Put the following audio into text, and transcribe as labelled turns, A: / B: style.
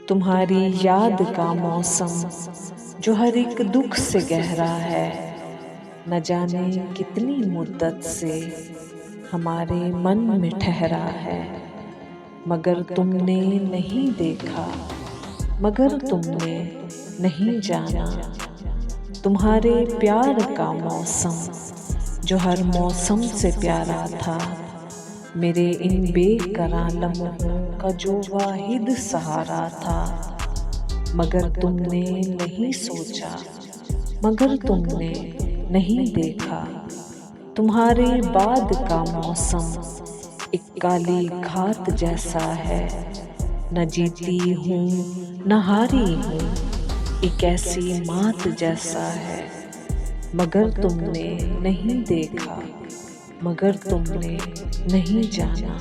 A: तुम्हारी याद का मौसम जो हर एक दुख से गहरा है, न जाने कितनी मुद्दत से हमारे मन में ठहरा है। मगर तुमने नहीं देखा, मगर तुमने नहीं जाना, तुम्हारे प्यार का मौसम जो हर मौसम से प्यारा था, मेरे इन बेकरार लम्हों का जो वाहिद सहारा था। मगर तुमने नहीं सोचा, मगर तुमने नहीं देखा, तुम्हारे बाद का मौसम एक काली घात जैसा है। न जीती हूँ न हारी हूँ, एक ऐसी मात जैसा है। मगर तुमने नहीं देखा, मगर तुमने नहीं जाना।